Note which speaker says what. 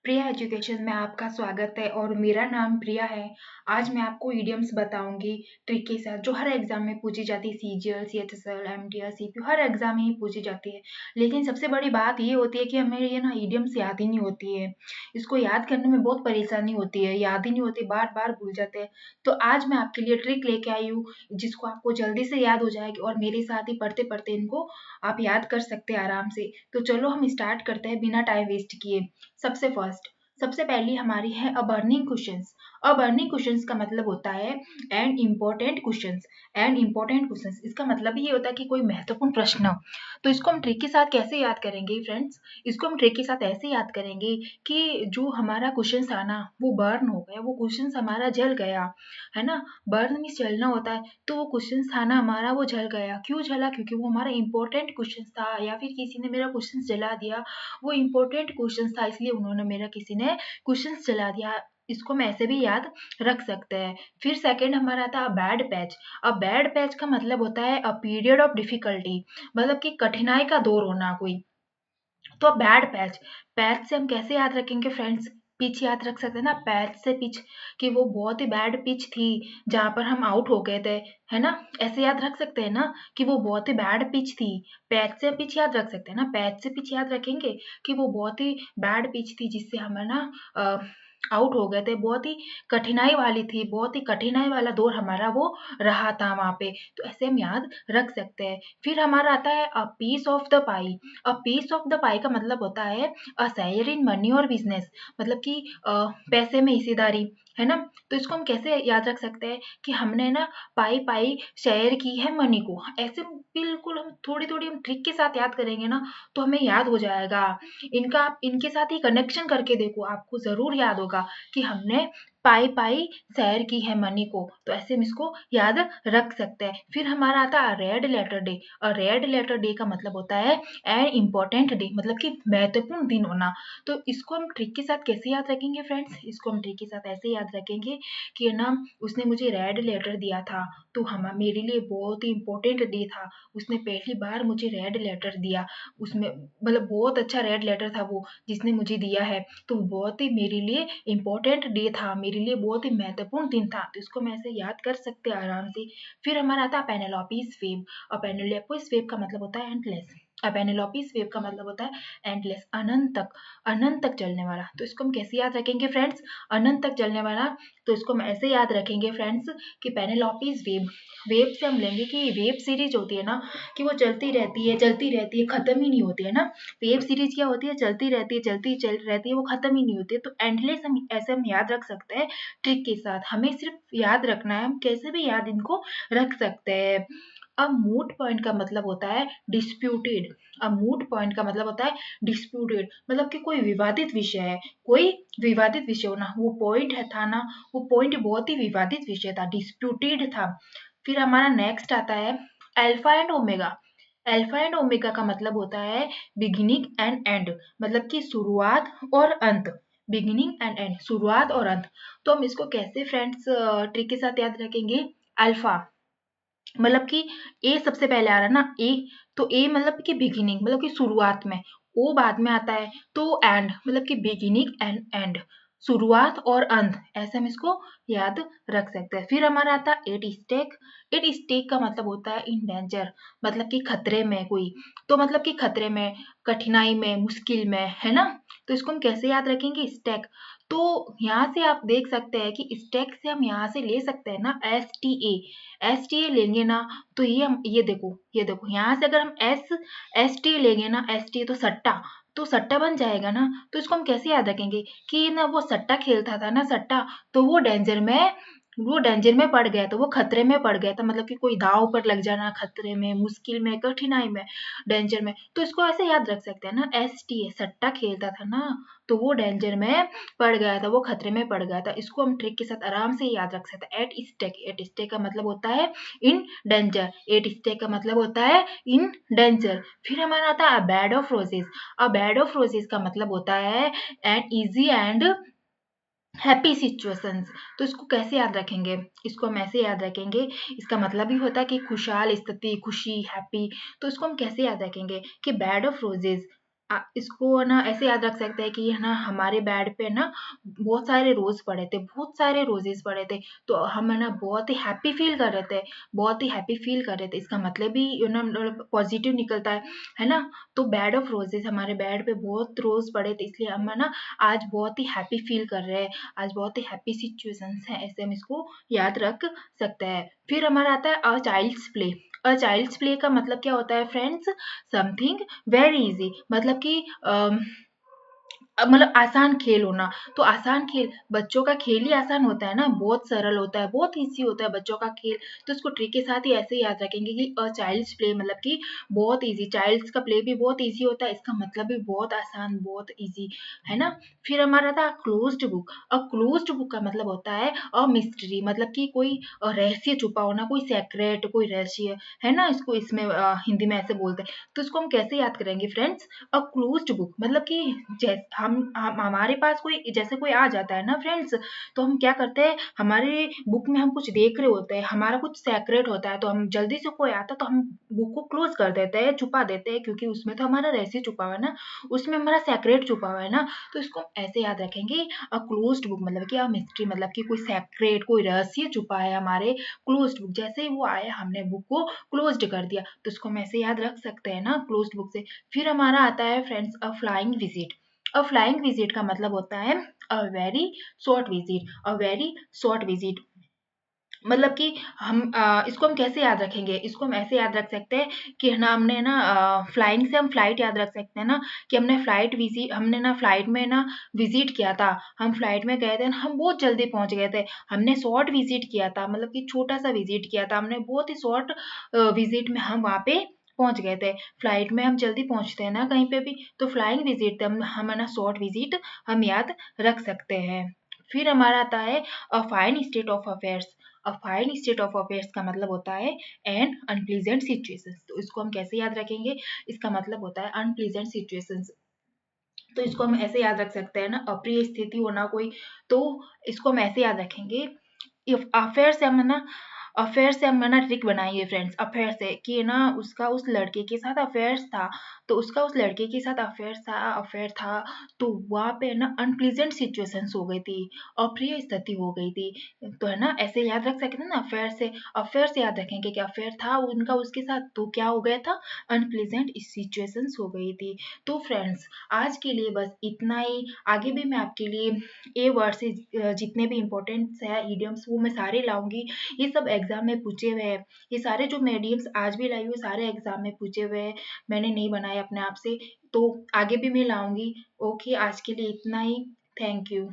Speaker 1: प्रिया education में आपका स्वागत है और मेरा नाम प्रिया है। आज मैं आपको इडियम्स बताऊंगी ट्रिक के साथ, जो हर एग्जाम में पूछी जाती है। सीजीएल, सीएचएसएल, एमटीएस, सीपीयू, हर एग्जाम में ही पूछी जाती है। लेकिन सबसे बड़ी बात ये होती है कि हमें ये ना इडियम्स याद ही नहीं होती है। इसको याद करने में बहुत परेशानी होती है, याद ही नहीं होती, बार बार भूल जाते हैं। तो आज मैं आपके लिए ट्रिक लेके आई हूँ जिसको आपको जल्दी से याद हो जाएगी और मेरे साथ ही पढ़ते पढ़ते इनको आप याद कर सकते हैं आराम से। तो चलो हम स्टार्ट करते हैं बिना टाइम वेस्ट किए। सबसे पहली हमारी है अ बर्निंग क्वेश्चंस। अ बर्निंग क्वेश्चंस का मतलब होता है and important questions. And important questions इसका मतलब ये होता है कि कोई महत्वपूर्ण प्रश्न हो। तो इसको हम ट्रिक के साथ कैसे याद करेंगे फ्रेंड्स? इसको हम ट्रिक के साथ ऐसे याद करेंगे कि जो हमारा क्वेश्चन था ना वो बर्न हो गया, वो क्वेश्चन हमारा जल गया, है ना। बर्न मीन्स जलना होता है। तो वो क्वेश्चन था ना हमारा, वो जल गया। क्यों जला? क्योंकि वो हमारा इंपॉर्टेंट क्वेश्चन था, या फिर किसी ने मेरा क्वेश्चन जला दिया। वो इंपॉर्टेंट क्वेश्चन था इसलिए उन्होंने मेरा किसी ने क्वेश्चन चला दिया। इसको हम ऐसे भी याद रख सकते हैं। फिर सेकंड हमारा था बैड पैच। अब बैड पैच का मतलब होता है अ पीरियड ऑफ डिफिकल्टी, मतलब कि कठिनाई का दौर होना कोई। तो बैड पैच, पैच से हम कैसे याद रखेंगे फ्रेंड्स? पिच याद रख सकते हैं ना, पैच से पिच, कि वो बहुत ही बैड पिच थी जहां पर हम आउट हो गए थे, है ना। ऐसे याद रख सकते हैं ना कि वो बहुत ही बैड पिच थी। पैच से पिच याद रख सकते हैं ना, पैच से पिच याद रखेंगे कि वो बहुत ही बैड पिच थी जिससे हम, है ना, आउट हो गए थे। बहुत ही कठिनाई वाली थी, बहुत ही कठिनाई वाला दौर हमारा वो रहा था वहां पे। तो ऐसे हम याद रख सकते हैं। फिर हमारा आता है a piece of the pie. A piece of the pie का मतलब होता है अ शेयर इन मनी और बिजनेस, मतलब कि पैसे में हिस्सेदारी, है ना। तो इसको हम कैसे याद रख सकते हैं कि हमने ना पाई पाई शेयर की है मनी को। ऐसे बिल्कुल हम थोड़ी थोड़ी हम ट्रिक के साथ याद करेंगे ना तो हमें याद हो जाएगा। इनका आप इनके साथ ही कनेक्शन करके देखो, आपको जरूर याद होगा कि हमने पाई पाई शेयर की है मनी को। तो ऐसे हम इसको याद रख सकते हैं। फिर हमारा आता है रेड लेटर डे। और रेड लेटर डे का मतलब होता है एन इम्पोर्टेंट डे, मतलब कि महत्वपूर्ण दिन होना। तो इसको हम ट्रिक के साथ कैसे याद रखेंगे फ्रेंड्स? इसको हम ट्रिक के साथ ऐसे याद रखेंगे कि ना उसने मुझे रेड लेटर दिया था, तो हम मेरे लिए बहुत ही इम्पोर्टेंट डे था। उसने पहली बार मुझे रेड लेटर दिया, उसमें मतलब बहुत अच्छा रेड लेटर था वो जिसने मुझे दिया है। तो बहुत ही मेरे लिए इम्पोर्टेंट डे था, मेरे लिए बहुत ही महत्वपूर्ण दिन था। तो इसको मैं ऐसे याद कर सकते हैं आराम से। फिर हमारा आता है पेनेलोपीज वेव। और पेनेलोपीज वेव का मतलब होता है एंडलेस। अब पेनेलोपीज वेव का मतलब होता है एंडलेस, अनंत तक, अनंत तक चलने वाला। तो इसको हम कैसे याद रखेंगे फ्रेंड्स? अनंत तक चलने वाला। तो इसको हम ऐसे याद रखेंगे फ्रेंड्स कि पेनेलोपीज वेव, वेव से हम लेंगे कि वेब सीरीज होती है ना, कि वो चलती रहती है, चलती रहती है, खत्म ही नहीं होती है ना। वेब सीरीज क्या होती है? चलती रहती है, चलती चल रहती है, वो खत्म ही नहीं होती है। तो एंडलेस हम ऐसे हम याद रख सकते हैं ट्रिक के साथ। हमें सिर्फ याद रखना है, हम कैसे भी याद इनको रख सकते हैं। अब मूट पॉइंट का मतलब होता है डिस्प्यूटेड। अब मूट पॉइंट का मतलब होता है डिस्प्यूटेड, मतलब कि कोई विवादित विषय है, कोई विवादित विषय होना। वो पॉइंट है था ना, वो पॉइंट बहुत ही विवादित विषय था, डिस्प्यूटेड था। फिर हमारा नेक्स्ट आता है alpha and omega. Alpha and omega का मतलब होता है बिगिनिंग एंड एंड, मतलब कि शुरुआत और अंत। बिगिनिंग एंड एंड, शुरुआत और अंत। तो हम इसको कैसे फ्रेंड्स ट्रिक के साथ याद रखेंगे? अल्फा मतलब कि ए सबसे पहले आ रहा है ना, ए। तो ए मतलब कि बिगिनिंग, मतलब कि शुरुआत में। ओ बाद में आता है। तो एंड मतलब कि बिगिनिंग एंड एंड, शुरुआत और अंत। ऐसे हम इसको याद रख सकते हैं। फिर हमारा आता है एट स्टेक। एट स्टेक का मतलब होता है इन डेंजर, मतलब कि खतरे में कोई। तो मतलब कि खतरे में, कठिनाई में, मुश्किल में, है ना। तो इसको हम कैसे याद रखेंगे? स्टेक। तो यहाँ से आप देख सकते हैं कि स्टेक से हम यहाँ से ले सकते हैं ना एस टी ए लेंगे ना। तो ये हम ये देखो यहाँ से अगर हम एस टी लेंगे ना, एस टी तो सट्टा, तो सट्टा बन जाएगा ना। तो इसको हम कैसे याद रखेंगे कि ना वो सट्टा खेलता था ना, सट्टा, तो वो डेंजर में पड़ गया, तो वो खतरे में पड़ गया था, मतलब कि कोई दाव पर लग जाना, खतरे में, मुश्किल में, कठिनाई में, डेंजर में। तो इसको ऐसे याद रख सकते हैं ना, एस टी ए, सट्टा खेलता था ना, तो वो डेंजर में पड़ गया था, वो खतरे में पड़ गया था। इसको हम ट्रिक के साथ आराम से याद रख सकते हैं। एट स्टेक, एट स्टेक का मतलब होता है इन डेंजर। एट स्टेक का मतलब होता है इन डेंजर। फिर हमारा आता है बेड ऑफ रोजेस। अब बेड ऑफ रोजेस का मतलब होता है an easy and happy situations. तो इसको कैसे याद रखेंगे? इसको हम ऐसे याद रखेंगे, इसका मतलब ही होता है कि खुशहाल स्थिति, खुशी, हैप्पी। तो इसको हम कैसे याद रखेंगे कि बेड ऑफ रोजेस, इसको ना ऐसे याद रख सकते हैं कि है ना हमारे बेड पे ना बहुत सारे रोज पड़े थे, बहुत सारे रोजेस पड़े थे, तो हम है ना बहुत ही हैप्पी फील कर रहे थे, बहुत ही हैप्पी फील कर रहे थे। इसका मतलब भी यू नो पॉजिटिव निकलता है ना। तो बेड ऑफ रोजेस, हमारे बेड पे बहुत रोज पड़े थे, इसलिए हम है ना आज बहुत ही हैप्पी फील कर रहे हैं, आज बहुत ही हैप्पी सिचुएशंस है, ऐसे हम इसको याद रख सकते हैं। फिर हमारा आता है a child's play. A child's play का मतलब क्या होता है फ्रेंड्स? समथिंग वेरी इजी, मतलब कि मतलब आसान खेल होना। तो आसान खेल, बच्चों का खेल ही आसान होता है ना, बहुत सरल होता है, बहुत इजी होता है बच्चों का खेल। तो इसको ट्रिक के साथ ही ऐसे ही याद रखेंगे कि अ चाइल्ड्स प्ले मतलब कि बहुत इजी, चाइल्ड्स का प्ले भी बहुत इजी होता है, इसका मतलब भी बहुत आसान, बहुत इजी, है ना। फिर हमारा था closed book. A closed book का मतलब होता है अ मिस्ट्री, मतलब कि कोई रहस्य छुपा होना, कोई सेक्रेट, कोई रहस्य, है ना। इसको इसमें हिंदी में ऐसे बोलते हैं। तो इसको हम कैसे याद करेंगे फ्रेंड्स? अ क्लोज्ड बुक मतलब कि जैसे हम हमारे पास कोई, जैसे कोई आ जाता है ना फ्रेंड्स, तो हम क्या करते हैं, हमारे बुक में हम कुछ देख रहे होते हैं, हमारा कुछ सेक्रेट होता है, तो हम जल्दी से कोई आता है तो हम बुक को क्लोज कर देते हैं, छुपा देते हैं, क्योंकि उसमें तो हमारा रहस्य छुपा हुआ है ना, उसमें हमारा सेक्रेट छुपा हुआ है ना। तो इसको ऐसे याद रखेंगे, अ क्लोज्ड बुक मतलब कि अ मिस्ट्री, मतलब कि कोई सेक्रेट, कोई रहस्य छुपा है हमारे क्लोज्ड बुक। जैसे ही वो आया हमने बुक को क्लोज्ड कर दिया, तो इसको हम ऐसे याद रख सकते हैं ना क्लोज्ड बुक से। फिर हमारा आता है friends a flying visit. A flying visit का मतलब होता है a very short visit, a very short visit, मतलब कि इसको हम कैसे याद रखेंगे? इसको हम ऐसे याद रख सकते हैं कि है ना, हमने ना फ्लाइंग से हम फ्लाइट याद रख सकते हैं ना, कि हमने ना फ्लाइट में ना विजिट किया था, हम फ्लाइट में गए थे, हम बहुत जल्दी पहुंच गए थे, हमने शॉर्ट विजिट किया था, मतलब कि छोटा सा विजिट किया था हमने, बहुत ही शॉर्ट विजिट में हम वहाँ पे पहुंच गए थे। फ्लाइट में हम जल्दी पहुंचते हैं ना कहीं पे भी, तो फ्लाइंग विजिट हम है ना शॉर्ट विजिट हम याद रख सकते हैं। फिर हमारा आता है a fine state of affairs. A fine state of affairs का मतलब होता है एन अनप्लीजेंट सिचुएशन। तो इसको हम कैसे याद रखेंगे? इसका मतलब होता है अनप्लीजेंट सिचुएशन। तो इसको हम ऐसे याद रख सकते हैं ना, अप्रिय स्थिति होना कोई, तो इसको हम ऐसे याद रखेंगे, इफ अफेयर से हम ना, अफेयर से हम ना ट्रिक बनाएंगे फ्रेंड्स, अफेयर से कि ना उसका उस लड़के के साथ अफेयर्स था, तो उसका उस लड़के के साथ अफेयर था, तो वहाँ पे ना अनप्लीजेंट सिचुएशंस हो गई थी, अप्रिय स्थिति हो गई थी। तो है ना ऐसे याद रख सकते हैं ना अफेयर से, अफेयर से याद रखेंगे कि अफेयर था उनका उसके साथ, तो क्या हो गया था, अनप्लीजेंट सिचुएशंस हो गई थी। तो फ्रेंड्स आज के लिए बस इतना ही, आगे भी मैं आपके लिए ए वर्ड से जितने भी इम्पोर्टेंट्स है ईडियम्स वो मैं सारे लाऊंगी। ये सब एग्जाम में पूछे हुए हैं, ये सारे जो मैं ईडियम्स आज भी लाई हूँ सारे एग्जाम में पूछे हुए हैं, मैंने नहीं बनाए अपने आप से, तो आगे भी मैं लाऊंगी। ओके, आज के लिए इतना ही। Thank you.